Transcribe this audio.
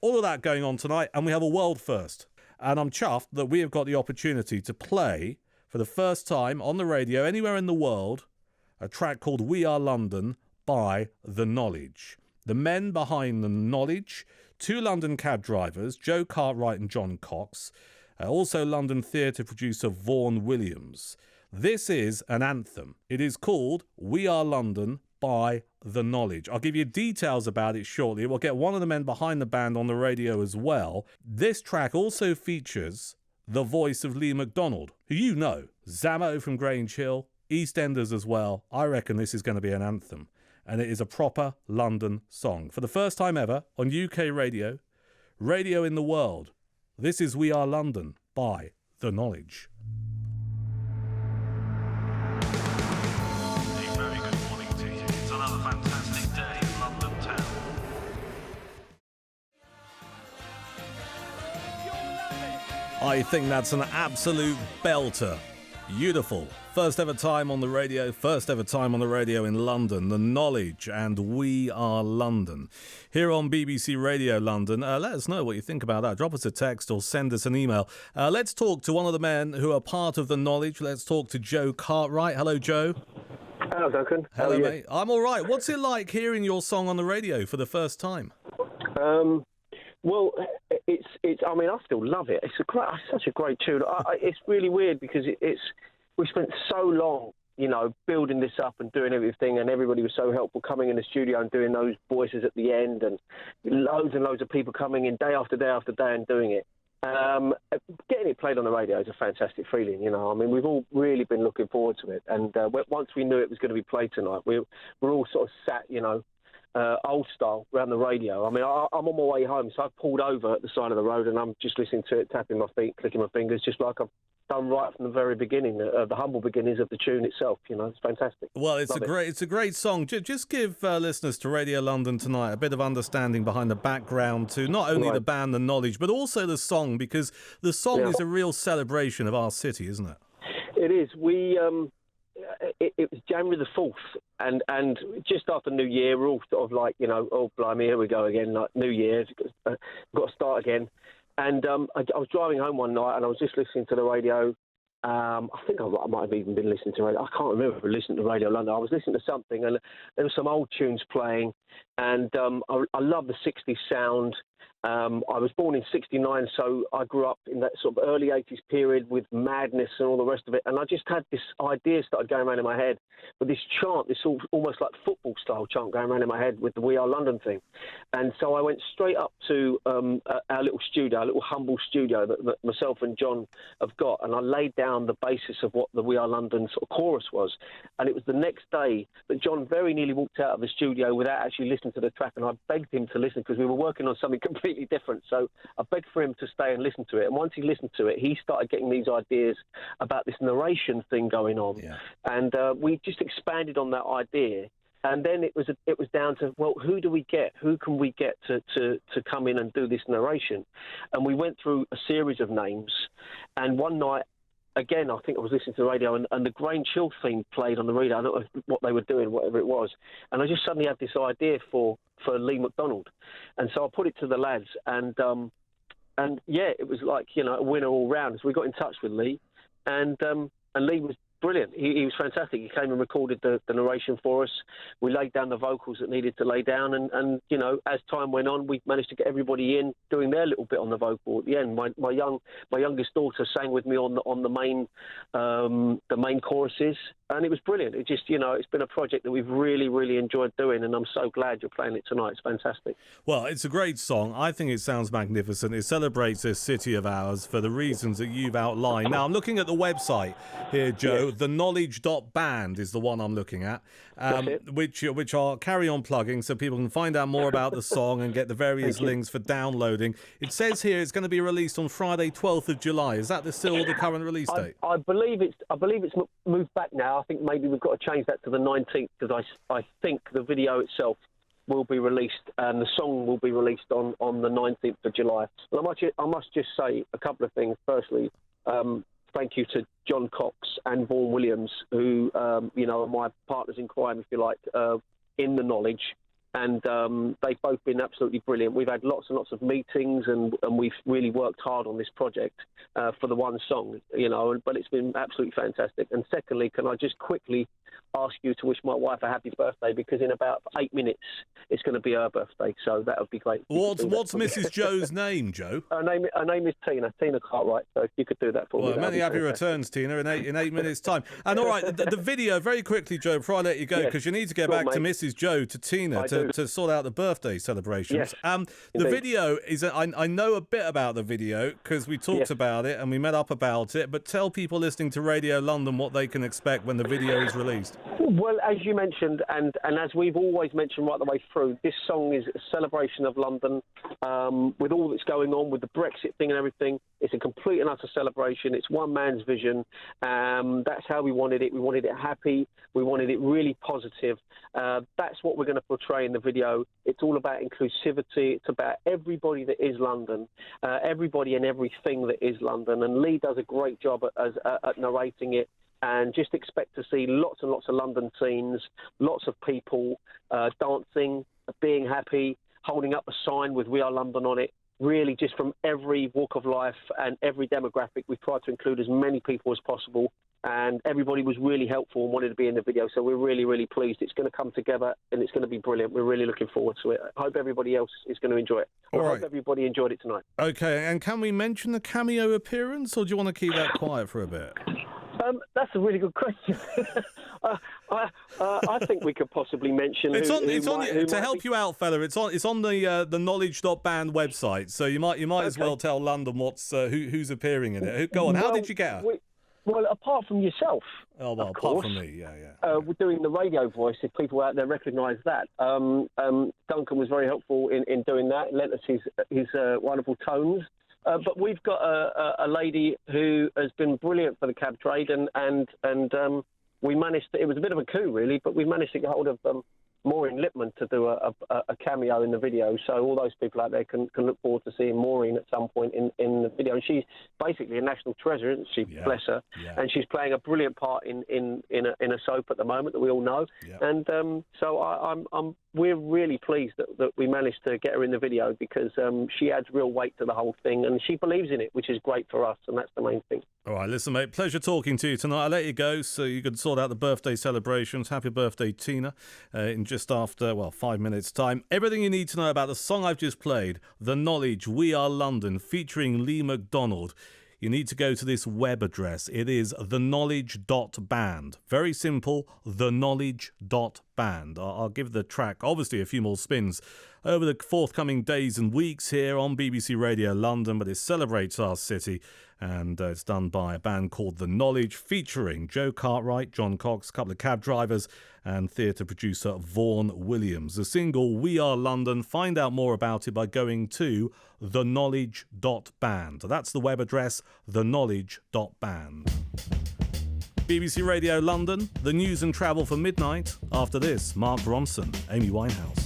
All of that going on tonight, and we have a world first. And I'm chuffed that we have got the opportunity to play, for the first time on the radio anywhere in the world, a track called We Are London by The Knowledge. The men behind The Knowledge, two London cab drivers, Joe Cartwright and John Cox, also London theatre producer Vaughan Williams. This is an anthem. It is called We Are London by The Knowledge. I'll give you details about it shortly. We'll get one of the men behind the band on the radio as well. This track also features the voice of Lee MacDonald, who you know, Zammo from Grange Hill, EastEnders as well. I reckon this is going to be an anthem. And it is a proper London song. For the first time ever on UK radio, radio in the world, this is We Are London by The Knowledge. A very good morning to you. It's another fantastic day in London town. I think that's an absolute belter. Beautiful. First ever time on the radio in London, The Knowledge and We Are London. Here on BBC Radio London, let us know what you think about that. Drop us a text or send us an email. Let's talk to one of the men who are part of The Knowledge. Let's talk to Joe Cartwright. Hello, Joe. Hello, Duncan. Hello, mate. I'm all right. What's it like hearing your song on the radio for the first time? Well, it's. I mean, I still love it. It's such a great tune. It's really weird because we spent so long, building this up and doing everything, and everybody was so helpful coming in the studio and doing those voices at the end, and loads of people coming in day after day after day and doing it. Getting it played on the radio is a fantastic feeling, I mean, we've all really been looking forward to it, and once we knew it was going to be played tonight, we're all sort of sat, old style around the radio. I mean, I'm on my way home, so I've pulled over at the side of the road and I'm just listening to it, tapping my feet, clicking my fingers, just like I've done right from the very beginning, the humble beginnings of the tune itself. It's fantastic. Well, it's a great song. Just give listeners to Radio London tonight a bit of understanding behind the background to not only the band, The Knowledge, but also the song, because the song is a real celebration of our city, isn't it? It is. It was January the 4th, and just after New Year, we're all sort of like, oh, blimey, here we go again, like New Year's, got to start again. And I was driving home one night, and I was just listening to the radio. I think I might have even been listening to radio. I can't remember listening to Radio London. I was listening to something, and there were some old tunes playing, and I love the 60s sound. I was born in 69, so I grew up in that sort of early 80s period with Madness and all the rest of it. And I just had this idea started going around in my head with this chant, this almost like football-style chant going around in my head with the We Are London thing. And so I went straight up to our little studio, our little humble studio that myself and John have got, and I laid down the basis of what the We Are London sort of chorus was. And it was the next day that John very nearly walked out of the studio without actually listening to the track, and I begged him to listen because we were working on something completely different. So I begged for him to stay and listen to it. And once he listened to it, he started getting these ideas about this narration thing going on. Yeah. And we just expanded on that idea. And then it was down to, well, who do we get? Who can we get to come in and do this narration? And we went through a series of names. And one night, again, I think I was listening to the radio, and the Grange Hill theme played on the radio. I don't know what they were doing, whatever it was. And I just suddenly had this idea for Lee MacDonald. And so I put it to the lads, and yeah, it was like, a winner all round. So we got in touch with Lee, and Lee was brilliant. He was fantastic. He came and recorded the narration for us. We laid down the vocals that needed to lay down, and as time went on, we managed to get everybody in doing their little bit on the vocal at the end. My youngest daughter sang with me on the main choruses, and it was brilliant. It just it's been a project that we've really, really enjoyed doing, and I'm so glad you're playing it tonight. It's fantastic. Well, it's a great song. I think it sounds magnificent. It celebrates this city of ours for the reasons that you've outlined. Now, I'm looking at the website here, Joe. Yes. theknowledge.band is the one I'm looking at, which I'll carry on plugging so people can find out more about the song and get the various links for downloading. It says here it's going to be released on Friday, 12th of July. Is that still the current release date? I believe it's moved back now. I think maybe we've got to change that to the 19th because I think the video itself will be released and the song will be released on the 19th of July. Well, I must just say a couple of things. Firstly, thank you to John Cox and Vaughan Williams, who are my partners in crime, if you like, in The Knowledge. and they've both been absolutely brilliant. We've had lots and lots of meetings, and we've really worked hard on this project for the one song, but it's been absolutely fantastic. And secondly, can I just quickly ask you to wish my wife a happy birthday, because in about 8 minutes it's going to be her birthday, so that would be great. What's Mrs. Joe's name, Joe? Her name is Tina Cartwright, so if you could do that for me. Well, many happy returns, Tina, in 8 minutes' time. And all right, the video, very quickly, Joe, before I let you go, because you need to get back to Mrs. Joe, to Tina, to sort out the birthday celebrations. Yes, the video is, I know a bit about the video because we talked about it and we met up about it, but tell people listening to Radio London what they can expect when the video is released. Well, as you mentioned, and as we've always mentioned right the way through, this song is a celebration of London, with all that's going on, with the Brexit thing and everything. It's a complete and utter celebration. It's one man's vision. That's how we wanted it. We wanted it happy. We wanted it really positive. That's what we're going to portray in the video. It's all about inclusivity. It's about everybody that is London, everybody and everything that is London. And Lee does a great job at narrating it. And just expect to see lots and lots of London scenes, lots of people dancing, being happy, holding up a sign with "We Are London" on it. Really, just from every walk of life and every demographic, we've tried to include as many people as possible. And everybody was really helpful and wanted to be in the video. So we're really, really pleased. It's going to come together and it's going to be brilliant. We're really looking forward to it. I hope everybody else is going to enjoy it. I hope everybody enjoyed it tonight. Okay, and can we mention the cameo appearance, or do you want to keep that quiet for a bit? That's a really good question. I think we could possibly mention. To help you out, fella. It's on the knowledge.band website, so you might as well tell London who's appearing in it. Go on. How did you get her? Well, apart from yourself. Oh, well, apart from me, we're doing the radio voice, if people out there recognise that. Duncan was very helpful in doing that. Lent us his wonderful tones. But we've got a lady who has been brilliant for the cab trade, and we managed to, it was a bit of a coup, really, but we managed to get hold of Maureen Lipman to do a cameo in the video. So all those people out there can look forward to seeing Maureen at some point in the video. And she's basically a national treasure, isn't she? Yeah. Bless her. Yeah. And she's playing a brilliant part in a soap at the moment that we all know. Yeah. And so we're really pleased that we managed to get her in the video, because she adds real weight to the whole thing, and she believes in it, which is great for us, and that's the main thing. All right, listen, mate, pleasure talking to you tonight. I'll let you go so you can sort out the birthday celebrations. Happy birthday, Tina, in just after, 5 minutes' time. Everything you need to know about the song I've just played, The Knowledge, We Are London, featuring Lee MacDonald. You need to go to this web address. It is theknowledge.band. Very simple, theknowledge.band. I'll give the track, obviously, a few more spins over the forthcoming days and weeks here on BBC Radio London, but it celebrates our city, and it's done by a band called The Knowledge, featuring Joe Cartwright, John Cox, a couple of cab drivers, and theatre producer Vaughan Williams. The single We Are London. Find out more about it by going to theknowledge.band. That's the web address, theknowledge.band. BBC Radio London, the news and travel for midnight. After this, Mark Ronson, Amy Winehouse.